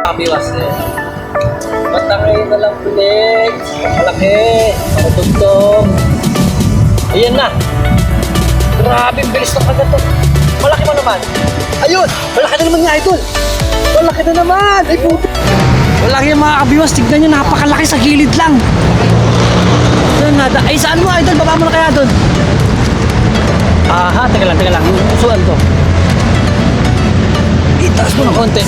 Kabiwas eh. Matangay na lang pinig. Malaki. Matugtong. Ayan na. Grabe, bilis ng kagat to. Malaki mo naman. Ayun! Malaki na naman nga, idol. Malaki na naman. Ay, puto. Malaki yung mga kabiwas. Tignan nyo, napakalaki sa gilid lang. Ay, saan mo, idol? Baba mo na kaya doon. Aha, teka lang. Pusuan to. Itaas mo ng konti.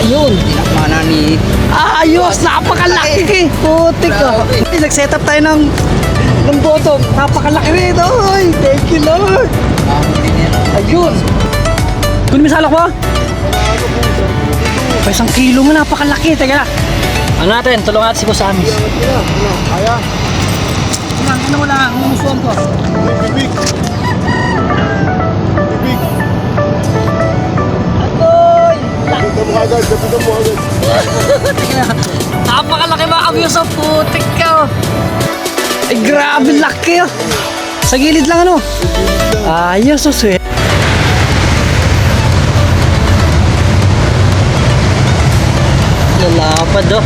Ayun. Tinakmana ni... Ayos! Napakalaki! Putik ka. Nag-set up tayo ng bottom. Napakalaki rin. Ay, thank you, Lord. Ayun. Kunin mo sa alak mo? Pa 1 kilo nga, napakalaki. Teka na. Ano natin? Tulungan natin si Boss Amis. Kaya. Ano mo lang, umusuan ko. Bibig. Atoy! Kapitan mo agad. Teka na. Napakalaki mga kabiwas ang putik ka. Ay, grabe laki oh. Sa gilid lang ano. Ayos oh, sweet. Lalapad oh.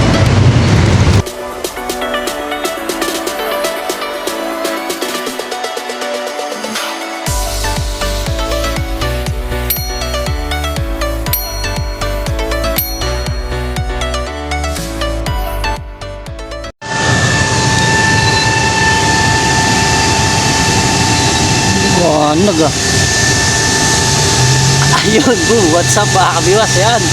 Wanag ah. Ayun, boom. What's up mga kabiwas? Ayan.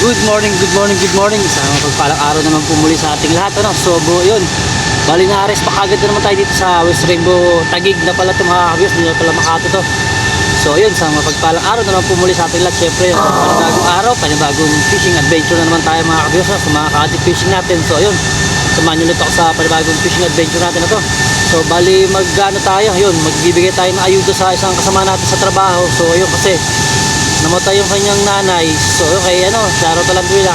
Good morning. Sa pagpalang araw naman po muli sa ating lahat. Ano? So, yun. Bali na ares pa kagad na naman tayo dito sa West Rainbow Taguig na pala ito mga kabiwas. Hindi na pala Makati to. So, yun. Sa pagpalang araw naman po muli sa ating lahat. Siyempre, panibagong araw, panibagong fishing adventure na naman tayo mga kabiwas. Sa mga ka-addict fishing natin. So, yun. Samahan nyo ulit ako sa panibagong fishing adventure natin na to. So, bali mag-ano tayo. Yun, magbibigay tayo ng ayuda sa isang kasama natin sa trabaho. So, yun kasi namatay yung kanyang nanay. So kay shoutout lang din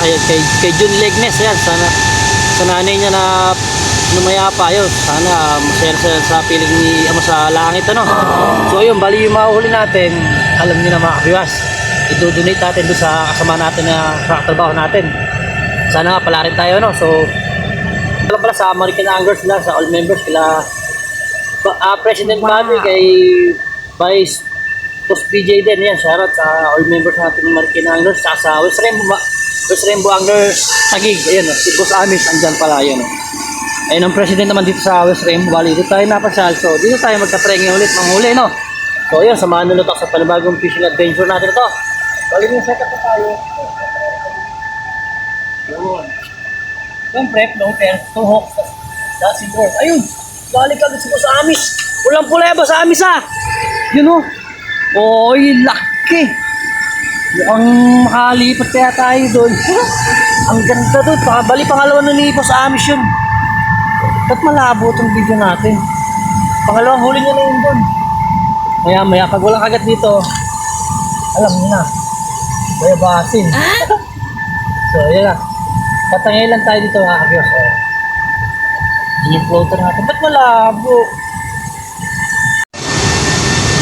kay June Legnes. Ayan, sana sa nanay niya na lumaya pa yun. Sana masaya sa piling ni sa langit So ayun, bali yung mahuhuli natin, alam niyo na mga kabiwas, i-donate natin doon sa kasama natin na sa trabaho natin. Sana nga pala rin tayo So pala sa American Anglers lang, sa all members kila President Bobby, kay Vice Boss PJ din, yan, shoutout sa all members natin ng American Anglers, sa West Rainbow Anglers Taguig, ayan, si Boss Amis, andyan pala, yun. Ayun ang president naman dito sa West Rainbow, bali, dito tayo napasal, so dito tayo magka-prenging ulit, manghuli, So, yun, samahan nyo sa panibagong fishing adventure natin ito. Bali, yung setup na tayo. Yun. Siyempre, floater, 2 hooks, that's it work. Ayun, balik agad si Boss Amis. Walang pula, Boss Amis, Yun, Oy, laki! Mukhang makalipat kaya tayo doon. Ang ganda doon. Bali, pangalawa na ni Boss Amis yun. Ba't malabo itong video natin? Pangalawang huli niya na yun doon. Maya, pag walang kagat dito, alam niyo na. Bayabasin. So, yun na. Patangay lang tayo dito, mga kagyos. Yung floater natin. Ba't malabo?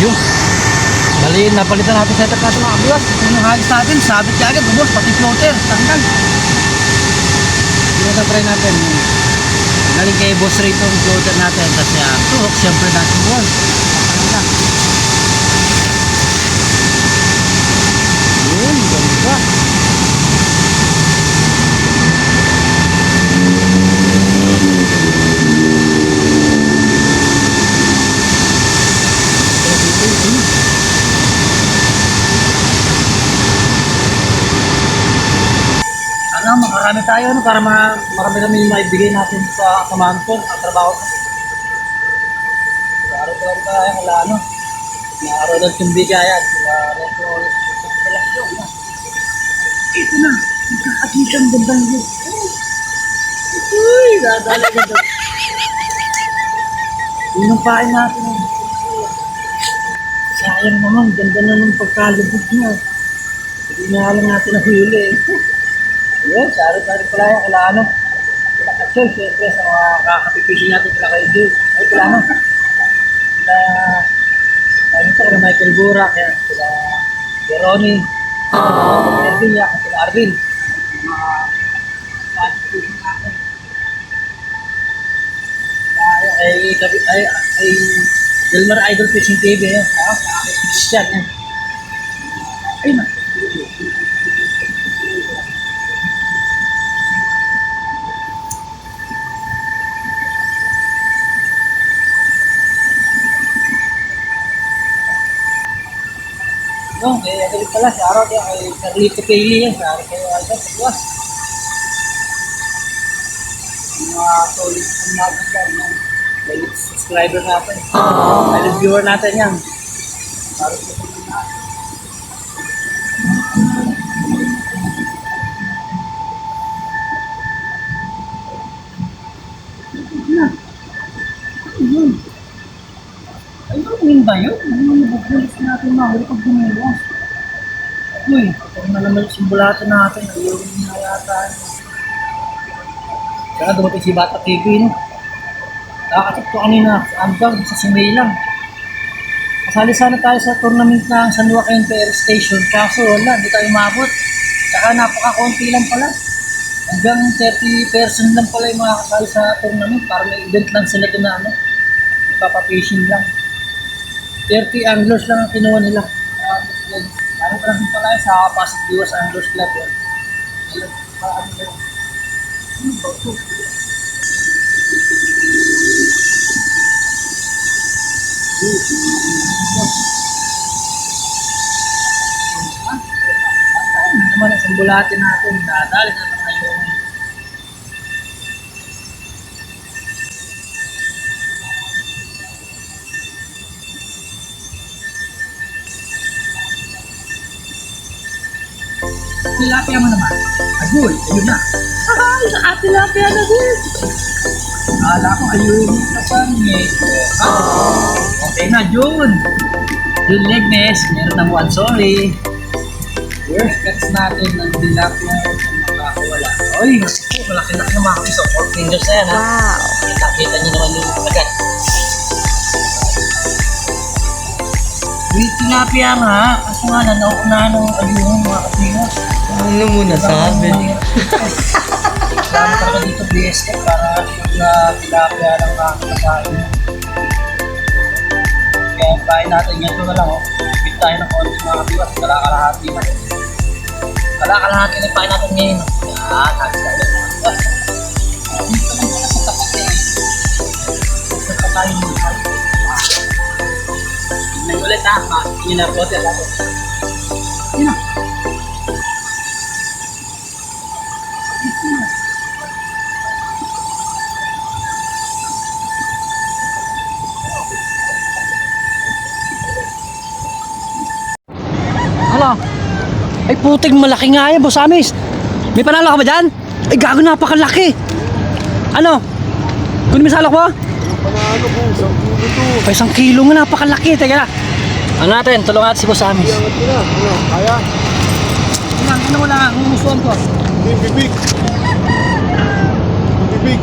Yun. Bali, napalitan natin setup natin mga kabiwas. Ito yung hagis natin, sabit ka agad, ubos, pati floater, tanggal. Ito try natin. Galing kay Boss Ray itong floater natin. Tapos yan, 2 hooks, siyempre natin buwan. Tanggal. Yun, ganda. Makarami tayo para marami kami yung maibigay natin sa samahan ko, sa trabaho ko. Araw-araw tayo, wala araw ng tumbigayan, ito na, magkakagitan gandang yun. Uy, dadala ganda. Yun ang pain natin. Sayang naman, ganda na ng pagkalubog niya. Hindi na alam natin na huli. Yun, sari-sari pala yan, kila Kachoy, siyempre sa mga kakapipising natin kila kay Jay. Ay, kila kila Michael Burak, kila Ronnie, kila Arvin. Ay, Delmar Idol Fishing TV yun. Christian yan. Ay na. No, ano pala, si Araw yan, kay Carlito Payli yan, sa Araw kayo Albert, sa buwas. Mga solid ang natin yan, yung solid subscriber natin, solid viewer natin yan. Araw sa Payli natin. Ayun ba yun? Ano nabubulis natin mahuli pag gumiwas? Uy, pag naman yung bulata natin, ayun na yata. Kaya dumating si Bata Kiki, no? Nakakatok ko kanina, hanggang sa Simay lang. Kasali sana tayo sa tournament ng San Joaquin Fair Station, kaso wala, hindi tayo mabot. Saka napaka-konti lang pala. Hanggang 30% lang pala yung mga kasali sa tournament, para may event lang sila doon na ano, ipapapishing lang. 30 anglers lang ang kinuha nila. Parang parang pala sa Pasig Diwas Anglers Club yun. Ano yun? Ano naman ang sambulate natin? Dadali na naman kayo. Tilapia mo naman. Agul, ayun na. Ay, tilapia na din. Akala ko ayun yung kasangit. Okay na, June. June Legnes, meron ng one sorry. First cuts natin ng tilapia na makakawala. Ay, mas po, malaki-laki na mga kapiso. 4 fingers na yan, ha? Wow. Kita-kita nyo naman yung agad. May tilapia nga, kaso nga nanaunahan ng ayun mga kapiso. Ano muna sabi? Kailangan talaga dito BSF para na tilapia lang nakakakain. Kaya kain natin ganito na lang, oh. Bit tayo ng konti mga kabiwas, kalakalahati na. Kalakalahati na pain natin ngayon. Yan, hati tayo mga kabiwas. Dito lang pala sa tapat eh. Sa tayo mo. Tignan ulit ha, tingin na po siya lang. Yun na. Ano? Ay puting malaki nga yan, Boss Amis. May panalo ka ba dyan? Ay gago, napakalaki. Ano? Kunin mo sa alok mo? Panalo po, 10 kilo to. Ay 1 kilo nga, napakalaki. Teka na. Ano natin? Tulungan natin si Boss Amis. Iangat ko na. Ano? Kaya? Ano mo lang, umusuan ko. Hindi, bibig. Bibig.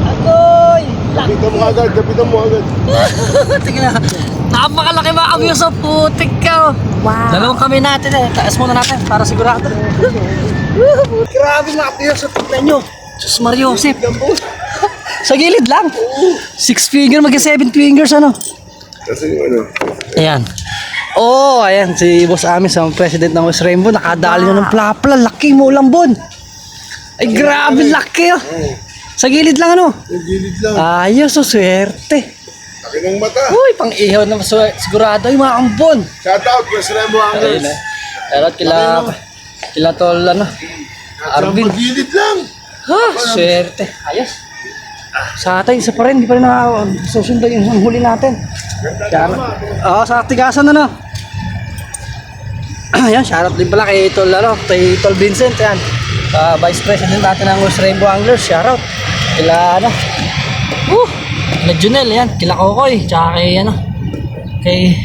Agoy! Kapitan mo agad, kapitan mo agad. Teka na. Napakalaki mga kamyo sa putik ka. Wow. Dalawang kami natin eh. Taas muna natin para sigurado. Grabe mga kamyo sa tignan nyo. Diyos Mario Joseph. Sa gilid lang. 6 finger, maging 7 fingers ano. Kasi yung ano. Ayan. Oh, ayan si Boss Amis, ang president ng West Rainbow, nakadali na ng plapla, laki mo lambon. Ay grabe laki oh. Sa gilid lang ano. Yung gilid lang. Ayos, so swerte. Laki ng mata. Uy, pang ihaw na sigurado ay mga ambon. Shout out, West Rainbow Ayun Anglers. eh. Pero kila tol ano. Arvin. Sa gilid lang. Ha, swerte. Ayos. Sa atin, isa pa rin, di pa rin susundan yung huli natin. Oo, sa tigasan ano. Ayan, shoutout din pala kay Tol, kay Tol Vincent, yan. Vice President natin ng West Rainbow Anglers, shoutout. Kila kila Junel, yan. Kila Kokoy, tsaka kay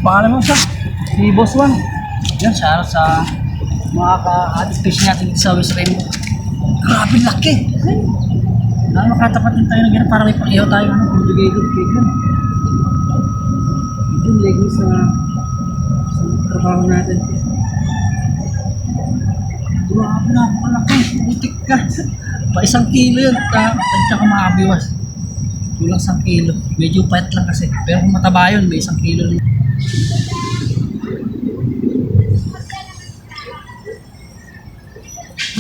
pangalan mo siya? Si Boss Juan. Yan, shoutout sa mga ka-fish natin dito sa West Rainbow. Grabe laki. Makatapat din tayo ng gano'n para may pang-ihaw tayo. Bigay ko. Ito yung leggings na sa trabaho natin. Grabe na, malaki. Putik ka. Pa 1 kilo yun. Tansya ka makabiwas. Kulang 1 kilo. Medyo payat lang kasi. Pero kung mataba yun, may 1 kilo rin.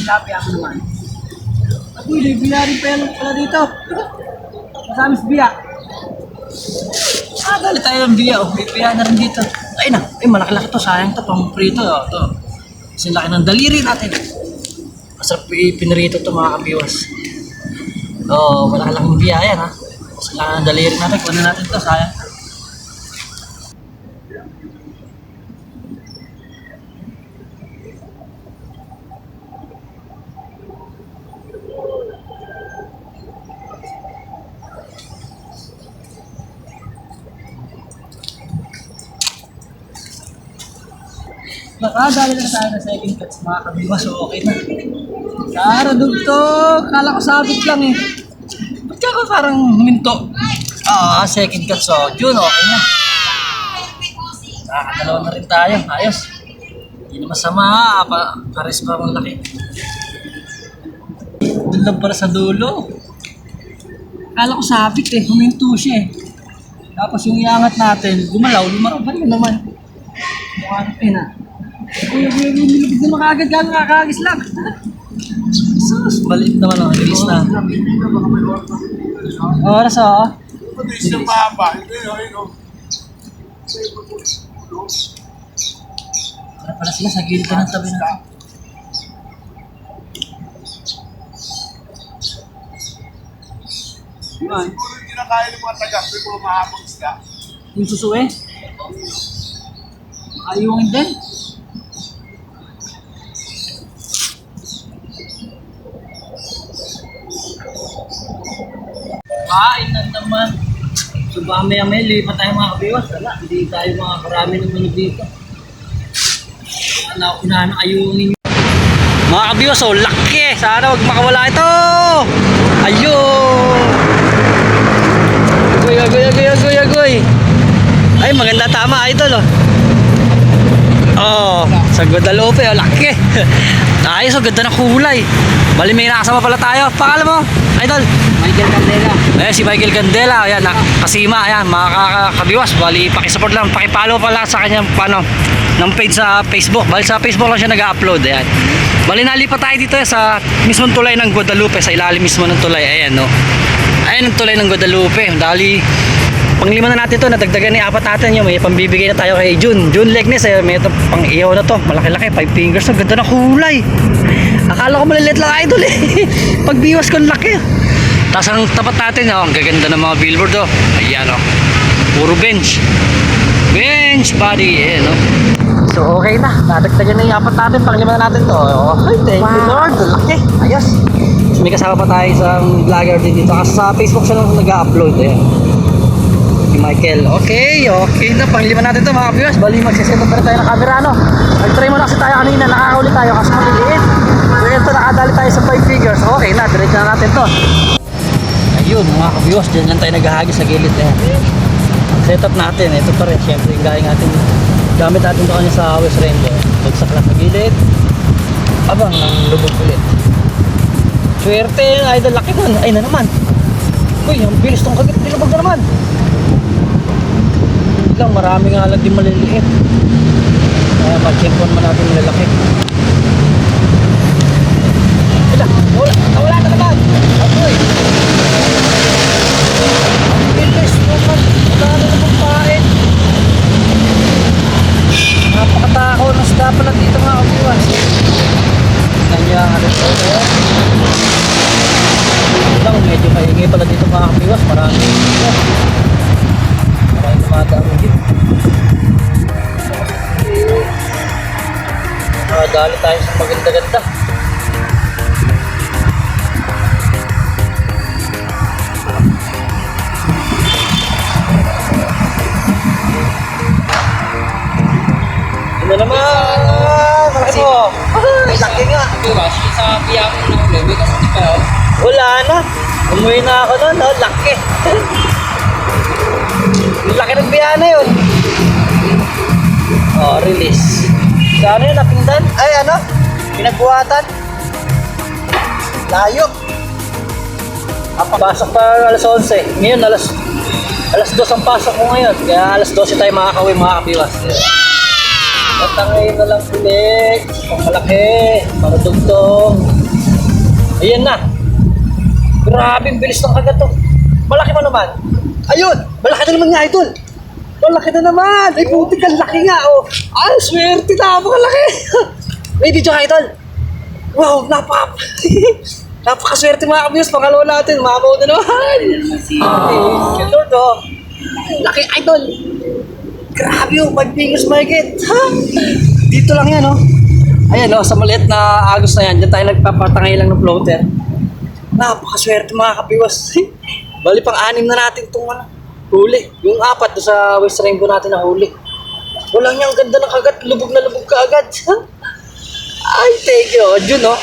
Lapi ako naman. Uy, may biya rin pala dito. Masamis biya. Dali tayo ng biya. Oh. May biya na rin dito. Ay na, malaki-laki to. Sayang to, pang prito. Oh. To. Kasi laki ng daliri natin. Masarap pinrito to mga kabiwas. Oh, malaki-laking biya yan ha. Kasi laki ng daliri natin. Kunin natin to, sayang. Nakadali na tayo na second cuts mga kabiwas, so okay na. Karadog to, kala ko sabit lang eh. Ba't ka ako parang huminto? Second cuts, so June, okay na. Nakakadalawa na rin tayo, ayos. Hindi na masama ha, pares pa ang laki. Doon lang para sa dulo. Kala ko sabit eh, huminto siya eh. Tapos yung iangat natin, gumalaw, lumaraw pa rin naman. Mukha na pina. Kuya, nilibig na makagad ka, nakakagis lang. Sus, maliit naman ang release na. Oras o. Mabilis na mahaba. Ito. Para pala sila sa gilid ka ng tabi na. Siguro hindi na kaya ng mga taga. May mga mahabang isda. Yung susuwe? Ayungin din. Kain na naman. So baka maya-maya lipat tayo mga kabiwas. Wala, hindi tayo mga karami ng manog dito. Unahan na ayungin. Mga kabiwas, oh, laki! Sana wag makawala ito! Ayun! Agoy! Ay, maganda tama, idol, oh. Oh, sa Guadalupe, oh, laki! Ayos, oh, ganda ng kulay. Bali, may nakasama pala tayo. Pangalan mo, idol? Michael Candela. Si Michael Candela, ayan, kasima, ayan, mga kabiwas, bali, pakisupport lang, pakipollow pala sa kanyang, ng page sa Facebook. Bali, sa Facebook lang siya nag-upload, ayan. Bali, nalipat tayo dito sa mismong tulay ng Guadalupe, sa ilalim mismo ng tulay, ayan, no. Ayan ang tulay ng Guadalupe, dali, panglima na natin to, nadagdagan ni apat natin yung may pambibigay na tayo kay June Legnes, may ito pang ihaw na to, malaki-laki, 5 fingers, ang ganda ng kulay. Akala ko maliliit lang idol eh. Pagbiwas ko ang laki. Tapos ang tapat natin, ang gaganda ng mga billboard oh. Ayan oh. Puro bench body, ayan oh. So okay na, nadagdagan na yung apat natin, panglima na natin to. Okay, thank you Lord, laki, ayos. So, may kasama pa tayo isang vlogger din dito, kasi sa Facebook siya lang nag-upload, ayan. Si Michael, okay na, panglima natin to mga viewers. Bali magsiset up na tayo ng camera, no? Nag-try muna kasi tayo kanina, nakakauli tayo kasi maliliit. So ito, nakadali tayo sa 5 figures. Okay na, direct na natin to. Ayun mga ka-viewers, dyan lang tayo naghahagi sa gilid. Ang setup natin, ito pa rin, syempre yung gamit natin ito kanya sa West Rainbow. Bagsak lang sa gilid, abang ng lubog ulit. Swerte, idol, laki nun. Ay na naman. Uy, ang bilis tong kagit, nilubog na naman. Lang, marami nga lang din maliliit. Kaya ma-check on mo natin malalaki. Wala na naman. Apoy. Ang bilis naman. Wala na naman pain. Napakatako ng isda pala dito mga kabiwas. Kanya halos ito. Lang, medyo mahingi pala dito mga kabiwas. Marami dito. Maraming tumadaan dito. Dali tayo sa maganda-ganda. Ano naman? Malaki mo. Laki nga. Sa biya ko na ulit, may kasi pa. Wala na. Umuwi na ako nun. Oh, laki. Laki ng biya na yun. Oh, release. Kano yun? Napingdan? Ay, ano? pinagbuhatan. Layo. Pasok pa alas 11. Ngayon, alas 2 ang pasok ko ngayon. Kaya alas 12 tayo makakawin, mga kabiwas. At ngayon na lang ulit. Pang malaki. Para dugtong. Ayan na. Grabe, ang bilis ng kagat to. Malaki pa naman. Ayun! Malaki na naman nga, idol! Malaki na naman! Ay, putik ang laki nga, oh! Ay, swerte na! Napakalaki! May video ka, idol! Wow, napakaswerte mga kabiyos, pangalawa natin, mamaw na naman! Ay, Lord, oh! Laki, idol! Grabe, oh! 5 fingers mahigit! Ha? Dito lang yan, oh! Ayan, oh, sa maliit na agos na yan, dyan tayo nagpapatangay lang ng floater. Napakaswerte mga kabiwas. Bali pang 6 na natin itong huli. Yung 4 doon sa West Rainbow natin na huli. Walang niyang ganda ng kagat. Lubog na lubog ka agad. Ay, thank you. Jun, no?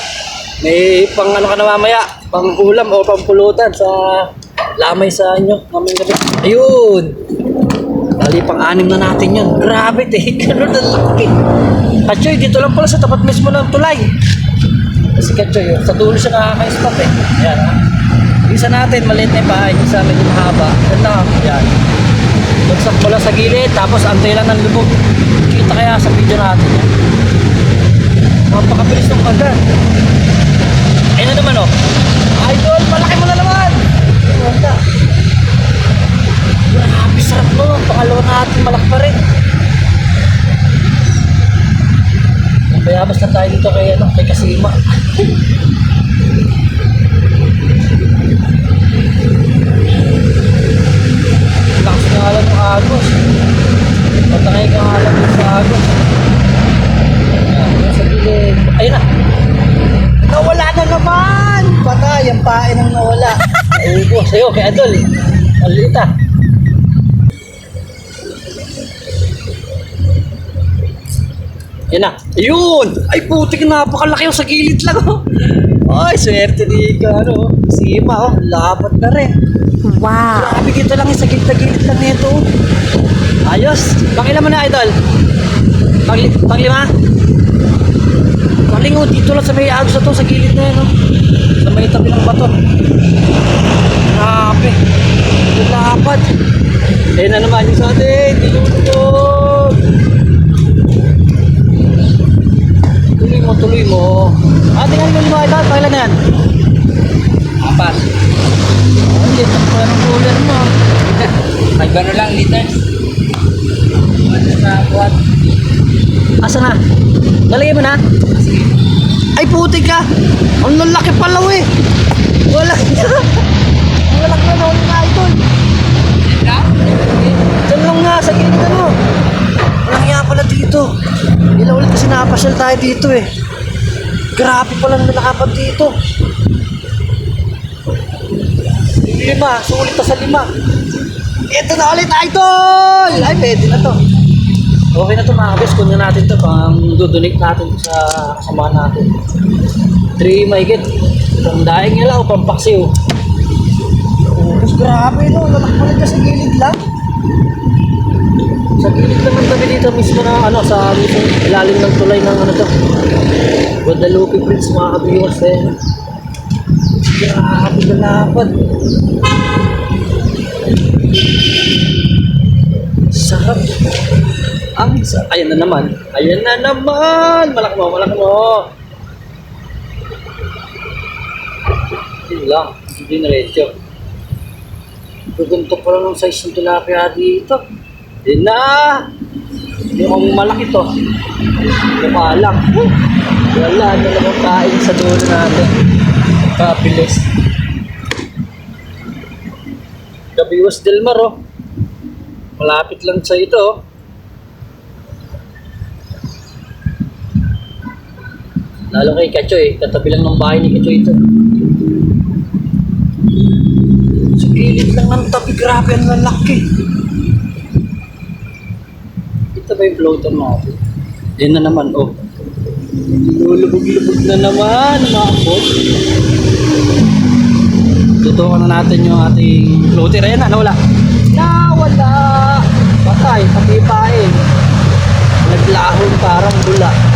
May pang ano ka na mamaya. Pang ulam o pang pulutan sa lamay sa inyo. Maming gabi. Ayun. Bali pang 6 na natin yun. Grabe, thank you. Ano na laki. Kachoy, dito lang pala sa tapat mismo ng tulay. Kasi Kachoy, sa dulo siya nakaka-spot eh. Ayan, ha? Isa natin, maliit na yung bahay. Isa medyo mahaba. Yan lang. Yan. Bagsak mula sa gilid, tapos antay lang ng lubog. Kita kaya sa video natin yan. Mapakabilis ng kagat. Ayun na naman, oh. Idol, malaki mo na naman. Ganda. Grabe, sarap mo. Pangalawa natin, malaki pa rin. Bayabas na tayo dito kay, kay Kasima. Lakas na alam ng Agos. Patangay ka alam sa Agos. Ayan, sa gilid. Ayun na. Nawala na naman! Patay, ang pain ang nawala. Ubo, sa'yo, kay Adol. Maliit ah. Yan na. Ayun! Ay putik, napakalaki yung sa gilid lang, oh. Ay, swerte ni ano, Sima, oh. Lapat na rin. Wow. Grabe, dito lang yung sa gilid lang nito. Ayos. Pangilan mo na, Idol. Panglima? Galing, oh, dito lang sa may agos na to, sa gilid na yan, oh. Sa may tabi ng bato. Grabe. Lapat. Ayun na naman yung sa atin. Dilulog. Tuloy mo. Tingnan mo yung mga Idol. Pangilan na yan. 4. Oh, hindi. Tapos ng cooler mo. May gano'n lang liters. Sa kuwan. Asa na? Lalagay mo na? Ay putik ka! Ang lalaki pala, eh! Wala na! Wala na na nga ito! Diyan lang nga, sa gilid ano! Walang nga pala dito! Ilang ulit kasi nakapasyal tayo dito eh! Grabe pala na nakapag dito! 5! Sulit na sa 5! Ito na ulit, idol! Ay, pwede na to! Okay na ito mga kabis, kunin natin ito pang dudonate natin sa kasamahan natin. 3 mahigit. Pang daing nila o pang paksiw. Mas grabe no, lalakpalit ka sa gilid lang. Sa gilid naman kami dito mismo na ano, sa mismo ilalim ng tulay ng ano to. Guadalupe Bridge mga kabiwas eh. Grabe na lapad. Sarap. Ang sarap. Ayan na naman. Ayan na naman. Malaki mo, malaki mo. Yun lang. Hindi na retyo. Gugunto pa lang ng size ng tilapia dito. Yun na. Hindi ko malaki to. Mukha lang. Wala na naman kain sa dulo natin. Kapilis. Gabiwas Del Mar, oh. Malapit lang sa ito, oh. Lalo kay Kachoy, katabi lang ng bahay ni Kachoy ito. Sa gilid lang ng tabi, grabe ang lalaki. Ito ba yung floater natin? Yan na naman, oh. Lulubog-lubog na naman, mga kapot. Tutukan na natin yung ating floater. Ayan na, nawala. Nawala! Patay, pati pain. Naglahon parang bula.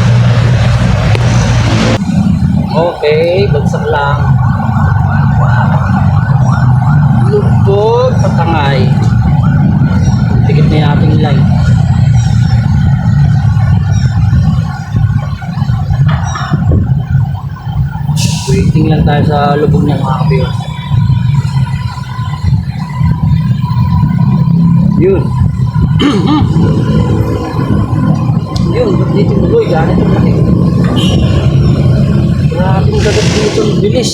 Okay, bagsak lang. Lubog, patangay. Tikit na yung ating line. Waiting lang tayo sa lubog niya mga kabiwas. Yun. Yun, ba't dito muloy? Ganit yung laki. Grabe yung dagat dito, bilis.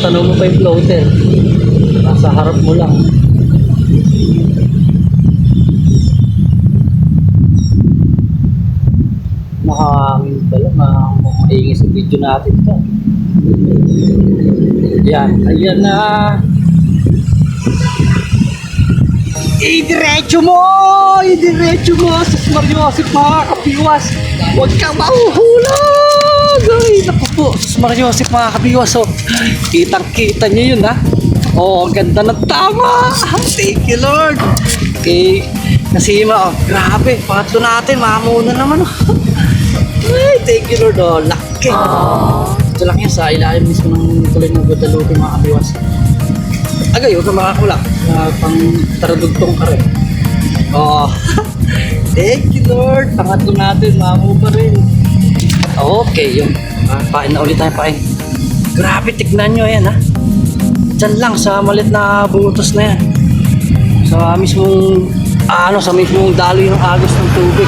Tanong mo pa yung floater. Nasa harap mo lang. Nakahangin pala, maingay sa video natin ito. Yan, ayan na. Idiretso mo! Idiretso mo! Sus Mariosip mga kabiwas! Huwag kang mahuhulog! Ay, naku po! Sus Mariosip mga kabiwas! Oh. Kitang-kita nyo yun ha! Oh, ganda ng tama! Thank you Lord! Okay, Nasima oh. Grabe, pangatlo natin. Mamuna naman oh. Ay, thank you Lord oh. Laki! Ito lang yan sa ilalim mismo ng tuloy ng Guadalupe mga kabiwas. Agay, huwag ka makakulak. Pang taradugtong ka rin. Oh. Thank you Lord. Pangatlo natin, mamu pa rin. Okay, yun. Pain na ulit tayo, pain. Grabe, tignan nyo yan ha. Diyan lang sa malit na butos na yan. Sa mismong, sa mismong daloy ng agos ng tubig.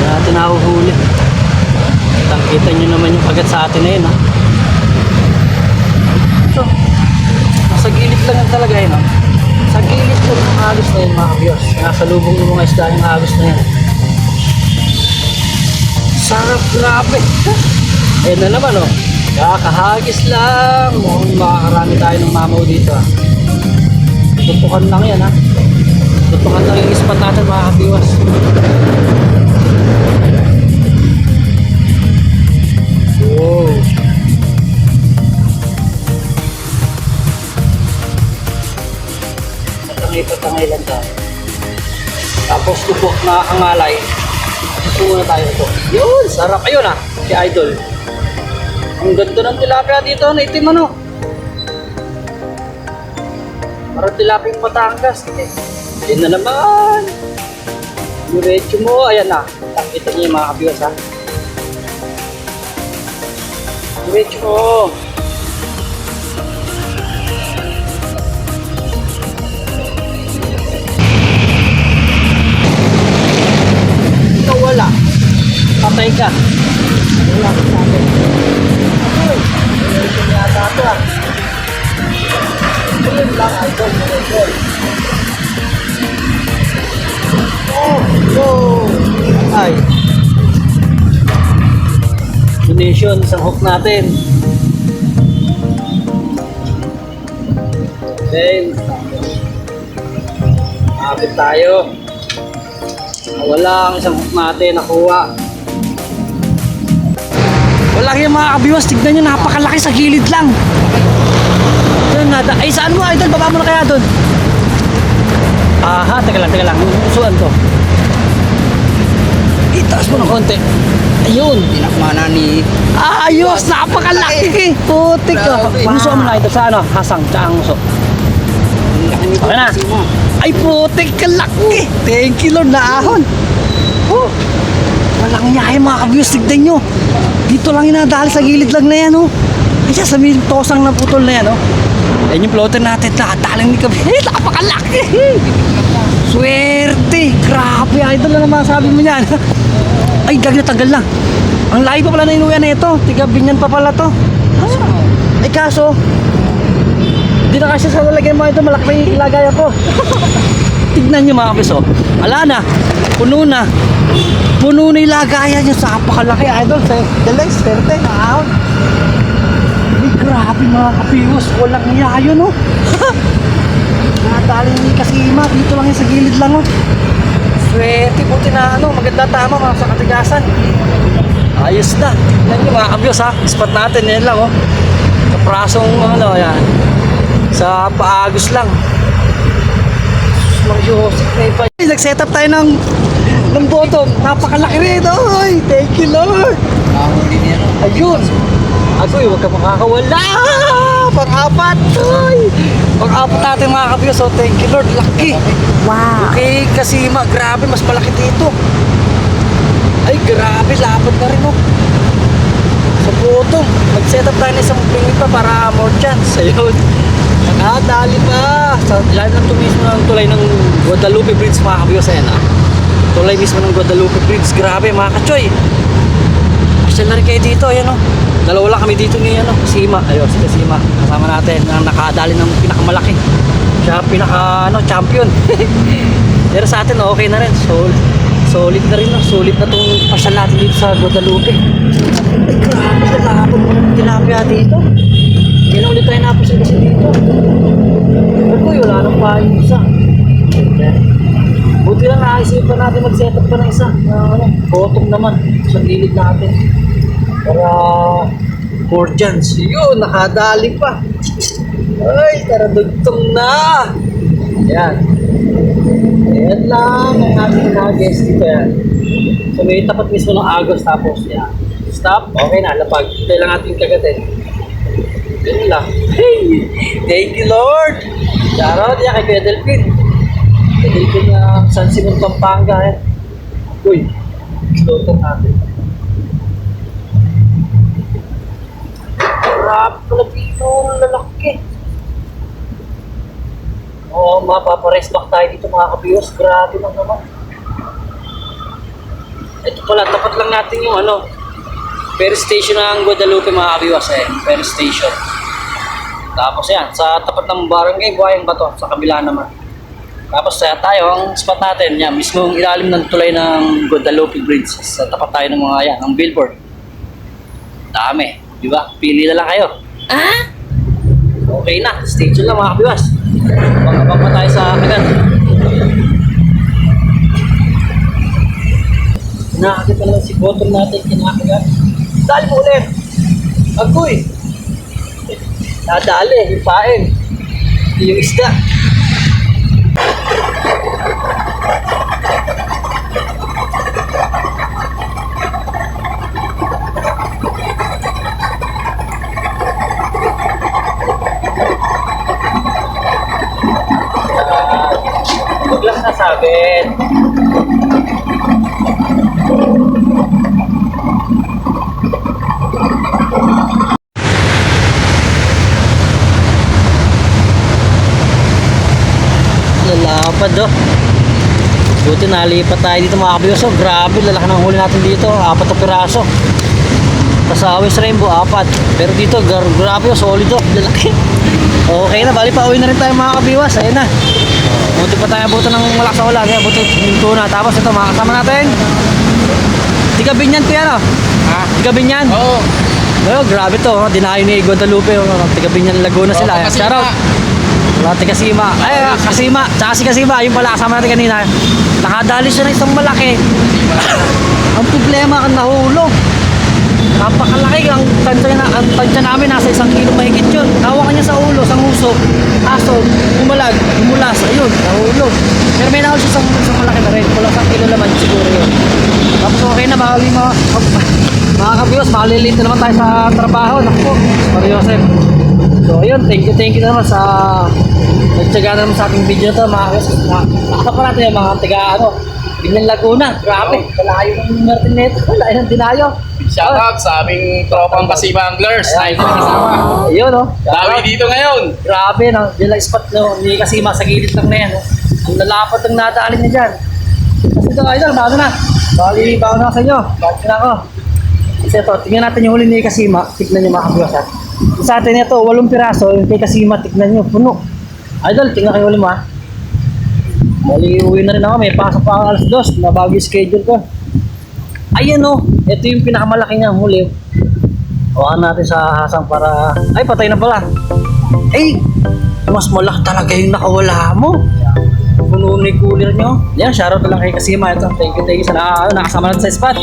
Na natin nahuhuli. Kita nyo naman yung kagat sa atin na yun ha. So, sa gilid lang yan talaga yun, no? Sa gilid lang ng agos na yun mga kabiyos. Nasa lubong ng mga isda yung agos na yan. Sarap, grabe. Ayun na naman, oh. Kakahagis lang. Mukhang makakarami tayo ng mamaw dito, ha. Tutukan lang yan, ha. Tutukan lang yung ispat natin mga kabiyos. Wow. Patangay lang tayo. Tapos tupok na angalay. Susunod na tayo ito. Yun! Sarap ayun ah! Si Idol. Ang ganda ng tilapia dito na itim ano. Parang tilapia yung Batangas. Yun na naman. Diretso mo. Ayan na. Nakita niyo yung mga kabiwas ha. Diretso mo. Wala. Patay ka. Wala ka sa akin. Uy! Ito niya ata ito ah. Ito yun lang. Idol. Idol. Oh! Oh! Ay. Donation. Isang hook natin. Then. Abit tayo. Wala ang isang hook natin nakuha. Wala yung mga kabiwas. Tignan nyo, napakalaki sa gilid lang. Doon nada. Ay, saan mo Idol? Baba mo na kaya doon. Aha, teka lang. Usuan to. Itaas mo ng konti. Ayun. Pinakmana ni... Ayos! Napakalaki! Putik oh. Usuan mo na ito sa ano? Hasang, tsaka ang uso. Okay na. Ay putik, kalaki! Thank you Lord, naahon! Oh, walang niya mga kabiyos, tignan nyo! Dito lang inadali sa gilid lang na yan, oh! Ay sa may tosang na putol na yan, oh! Ayan yung floater natin, nakadaling ni kabiyos, napakalaki! Swerte! Grabe, Idol na naman sabi mo yan! Ay, tagal lang! Ang lahi pa pala na inuwi na ito, tiga Binyan pa pala to! Ay kaso, hindi na kasi sa lalagay mo ito, malaki may ilagay ako. Tignan nyo mga kapiso. Ala na, puno na. Puno na yung lagayan nyo sa napakalaki Idol. Dalag, swerte, naahon. Ay, grabe mga kapiwos. Walang niya yun, oh. Nataling ni Kasima. Dito lang yung sa gilid lang, oh. Swerte, buti na ano. Maganda tama mga sa katigasan. Ayos na. Tignan nyo mga kapiwos, ha. Spot natin, yan lang, oh. Kaprasong, ano, yan. Sa paagos lang. Nag-setup tayo ng ng bottom. Napakalaki rin. Oy, thank you Lord. Nakahuli niya, no? Ayun. Agoy, huwag ka makakawala. Pang-apat. Oy. Pang-apat natin mga kabiyos. So, thank you Lord. Laki. Wow. Okay, Kasima. Grabe, mas malaki dito. Ay, grabe. Lapad na rin, oh. Sa bottom. Mag-set up tayo ng isang pingin pa para more chance. Ayun. Nakadali pa. Sa lahat ng mismo ng tulay ng Guadalupe Bridge mga kabiyos. Ayan, ah. Tulay mismo ng Guadalupe Bridge. Grabe, mga kachoy. Asyal na rin kayo dito. Ayan, oh. Dalawa lang kami dito ni Kasima. Ayun, si Kasima. Kasama natin na nakadali ng pinakamalaki. Siya champion. Pero sa atin, okay na rin. Solid na rin. Solid na itong pasyal natin dito sa Guadalupe. Ay, grabe. Nalapag mo ng tilapia dito. Hindi na ulit tayo napasin kasi dito. Pero wala nang payo isa. Buti lang naisipan natin mag-set up pa ng isa. Bottom naman. Sa gilid natin. Para Gorgians. Yun, nakadali pa. Ay, taradugtong na. Ayan. Ayan lang ang ating guest dito yan. So may tapat mismo ng agos tapos yan. Stop. Okay na, lapag. Ito lang ating kagatin. Yun lang. Hey! Thank you Lord! Shoutout yan kay Kuya Delphin. Kuya Delphin na San Simon, Pampanga. Uy, slotong natin. Grabe pala dito, lalaki. Oo, mapaparest back tayo dito mga kabiyos. Grabe lang naman. Ito pala, tapat lang natin yung ferry station ng Guadalupe mga kabiyos. Ferry station. Tapos yan, sa tapat ng barangay Buhayang Bato, sa kabila naman. Tapos tayo, ang spot natin, yan, mismong ilalim ng tulay ng Guadalupe Bridge. Sa tapat tayo ng mga yan, ng billboard. Dami. Diba? Pili na lang kayo. Ah? Okay na. Stay tuned lang mga kabiwas. Pagkabang pa tayo sa agad. Nakakita lang si bottom natin. Kinakagat. Dali mo ulit. Agoy. Nadali. Yung paeng. Yung isda. Biglang nasabit. Lalapad oh. Buti nalipat tayo dito mga kabiyos. Oh, grabe, lalaki ng huli natin dito. 4 na piraso. Kasawis Rainbow, 4. Pero dito, grabe oh, solid oh. Lalaki. Okay na, bali pauwi na rin tayo mga kabiwas. Ayun na. Buti pa tayo buto ng wala sa wala. Kaya buti minto na. Tapos ito, mga kasama natin. Tiga Binyan ko yan oh. Ha? Tiga Binyan. Oo. Oh, grabe to. Oh. Dinayo ni Guadalupe. Oh. Tiga Binyan Laguna sila. Oh, shoutout. Wala, Kasima. Ay, Kasima. Tsaka si Kasima. Yung pala kasama natin kanina. Nakadali siya ng isang malaki. Ang problema ang nahulog. Napakalaki. Ang tansya namin nasa 1 kilo mahigit yun. Hawakan niya sa ulo, sa nguso. Aso, umulag, umulas. Ayun, nahulog. Pero may nahulog siya sa malaki na rin. Kulang 1 kilo naman siguro yun. Tapos okay na, bali mga kabiyos, makalilito naman tayo sa trabaho. Naku, Mario Joseph. So ayun, thank you naman sa nagtsaga naman sa ating video to mga kabiyos. Nakita pa natin yung mga taga Binyan Laguna. Grabe, kalayo ng Martin Neto. Kalayo ng dinayo. Shoutout sa aming tropang Kasima Anglers. Ay, kasama. Ayun oh. Dami dito ngayon. Grabe, no? Yung lang spot no, hindi kasi masagilid lang na yan. No? Ang lalapad ng nadali niya dyan. Kasi ito, idol, bago na. Bago na sa inyo. Bago na ako. Kasi ito, tingnan natin yung huli ni Kasima. Tignan nyo mga kabuwasan. Sa atin ito, 8 piraso. Yung kay Kasima, tignan nyo, puno. Idol, tingnan kayo huli mo ha. Bali, uwi na rin ako. May pasok pa ang 2:00 na bago yung schedule ko. Ayan o, ito yung pinakamalaki niya huli. Hawakan natin sa hasang para... Ay, patay na pala. Ay, mas malaki talaga yung nakawala mo. Puno ni cooler nyo. Yan, shoutout na lang kay Kasima. Ito, thank you sa nakasama natin sa spot.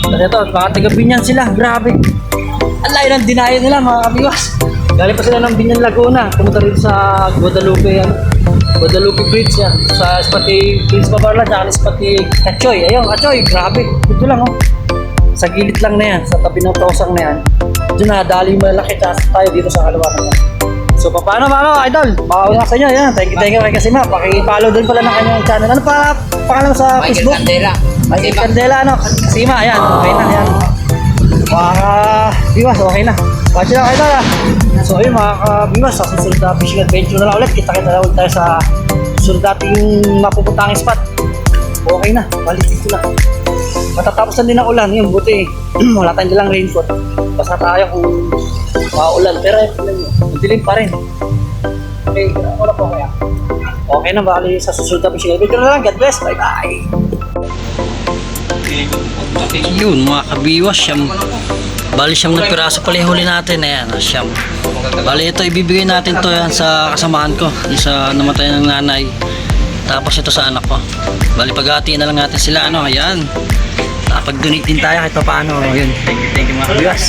Kasi ito, mga taga Binyan sila. Grabe. Ang layo ng dinayo nila mga kabiwas. Galing pa sila ng Binyan Laguna. Pumunta rin sa Guadalupe. Guadalupe Bridge yan. Sa Spati, Prince Babarla, tsaka Spati Kachoy. Ayun, Kachoy, grabe. Ito lang, oh. Sa gilid lang na yan, sa tabi ng tosang na yan. Diyan na, dali malaki, tsaka tayo dito sa kalawakan yan. So, paano, idol? Pakawala sa inyo, yan. Thank you kay Kasima. Paki-follow din pala ng kanyang channel. Ano pa pangalan sa Facebook? Michael Candela, ano? Kasima, ayan. Okay na, yan. Mga viewers, okay na. Watch lang kayo na. So ayun mga viewers, sa susunod na fishing adventure na lang ulit. Kita-kita na ulit tayo sa susunod nating mapupuntang spot. Okay na, balik dito na. Matatapos na din ang ulan, yun buti. Wala tayong dalang raincoat. Basta tayo kung maulan. Pero madilim pa rin. Okay, wala po kaya. Okay na, bali sa susunod na fishing adventure na lang. God bless, bye bye. Yun mga kabiwas, bali siyam na piraso pala yung huli natin. Ayan, siyam. Bali ito ibibigay natin to yan sa kasamahan ko, yung sa namatay ng nanay, tapos ito sa anak ko. Bali paghatiin na lang natin sila, ano. Ayan, nakapag-donate din tayo kahit pa paano. Yun, thank you mga kabiwas.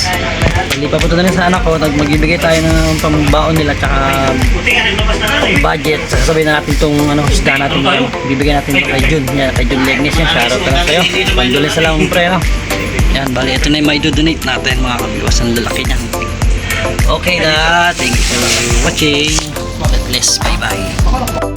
Bali papunta na rin sa anak ko, magbibigay tayo ng pambaon nila tsaka budget. Sasabihin na natin itong isda natin, bibigyan natin ito kay Jun. Yan, kay Jun Legnes yan, shoutout na lang sa'yo. Pandulis sa lang pre, no? Yan, bali ito na yung may do-donate natin mga kabiwas, ang lalaki niyan. Okay na, thank you for watching. God bless, bye bye.